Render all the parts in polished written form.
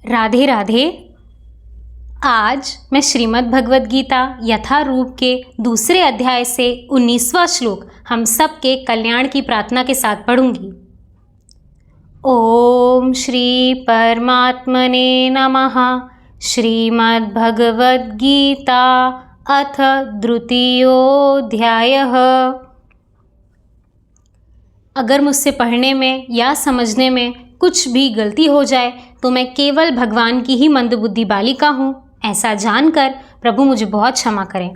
राधे राधे। आज मैं श्रीमद् भगवद गीता यथारूप के दूसरे अध्याय से 19वां श्लोक हम सब के कल्याण की प्रार्थना के साथ पढ़ूंगी। ओम श्री परमात्मने नमः। श्रीमद् भगवद गीता अथ द्वितीयोऽध्यायः। अगर मुझसे पढ़ने में या समझने में कुछ भी गलती हो जाए तो मैं केवल भगवान की ही मंदबुद्धि बालिका हूँ, ऐसा जानकर प्रभु मुझे बहुत क्षमा करें।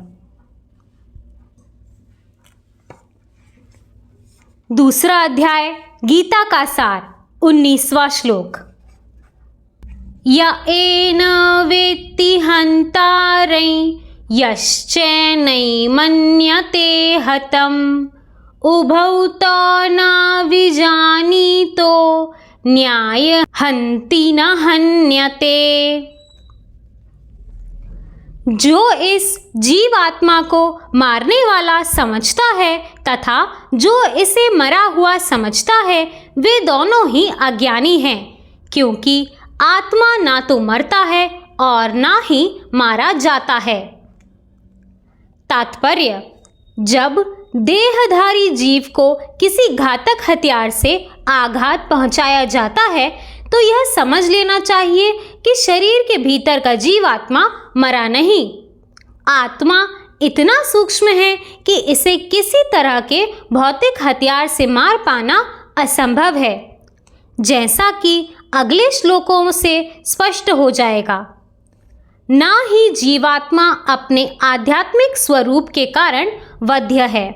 दूसरा अध्याय गीता का सार 19वां श्लोक। य एन वेत्ति हन्तारं यश्चैनैमन्यते हतम् उभौ तौ न विजानीतो न्याय हन्ति न हन्यते। जो इस जीवात्मा को मारने वाला समझता है तथा जो इसे मरा हुआ समझता है, वे दोनों ही अज्ञानी हैं, क्योंकि आत्मा ना तो मरता है और ना ही मारा जाता है। तात्पर्य: जब देहधारी जीव को किसी घातक हथियार से आघात पहुंचाया जाता है तो यह समझ लेना चाहिए कि शरीर के भीतर का जीवात्मा मरा नहीं। आत्मा इतना सूक्ष्म है कि इसे किसी तरह के भौतिक हथियार से मार पाना असंभव है, जैसा कि अगले श्लोकों से स्पष्ट हो जाएगा। ना ही जीवात्मा अपने आध्यात्मिक स्वरूप के कारण वध्य है।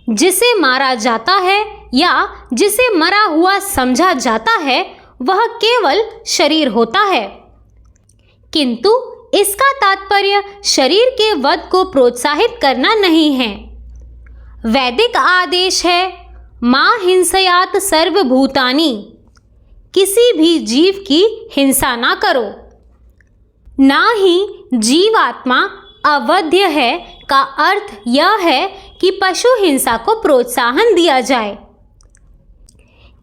जिसे मारा जाता है या जिसे मरा हुआ समझा जाता है वह केवल शरीर होता है, किंतु इसका तात्पर्य शरीर के वध को प्रोत्साहित करना नहीं है। वैदिक आदेश है मा हिंसयात सर्वभूतानि, किसी भी जीव की हिंसा ना करो। ना ही जीवात्मा अवध्य है का अर्थ यह है कि पशु हिंसा को प्रोत्साहन दिया जाए।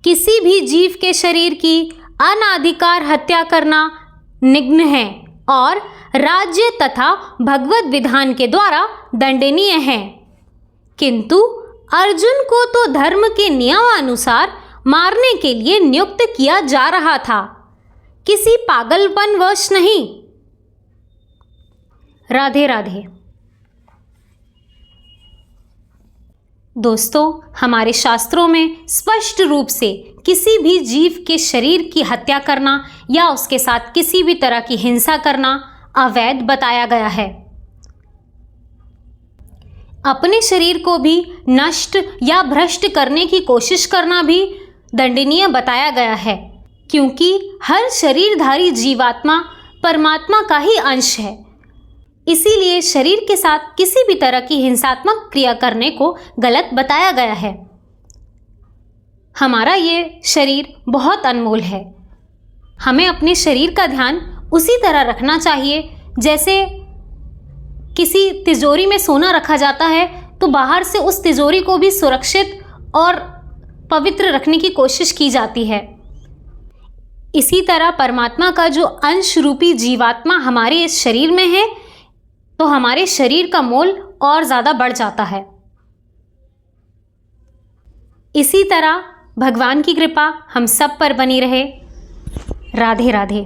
किसी भी जीव के शरीर की अनाधिकार हत्या करना निग्न है और राज्य तथा भगवत विधान के द्वारा दंडनीय है, किंतु अर्जुन को तो धर्म के नियमानुसार मारने के लिए नियुक्त किया जा रहा था, किसी पागलपनवश नहीं। राधे राधे। दोस्तों, हमारे शास्त्रों में स्पष्ट रूप से किसी भी जीव के शरीर की हत्या करना या उसके साथ किसी भी तरह की हिंसा करना अवैध बताया गया है। अपने शरीर को भी नष्ट या भ्रष्ट करने की कोशिश करना भी दंडनीय बताया गया है, क्योंकि हर शरीरधारी जीवात्मा परमात्मा का ही अंश है। इसीलिए शरीर के साथ किसी भी तरह की हिंसात्मक क्रिया करने को गलत बताया गया है। हमारा ये शरीर बहुत अनमोल है। हमें अपने शरीर का ध्यान उसी तरह रखना चाहिए जैसे किसी तिजोरी में सोना रखा जाता है तो बाहर से उस तिजोरी को भी सुरक्षित और पवित्र रखने की कोशिश की जाती है। इसी तरह परमात्मा का जो अंश रूपी जीवात्मा हमारे इस शरीर में है तो हमारे शरीर का मोल और ज़्यादा बढ़ जाता है। इसी तरह भगवान की कृपा हम सब पर बनी रहे। राधे राधे।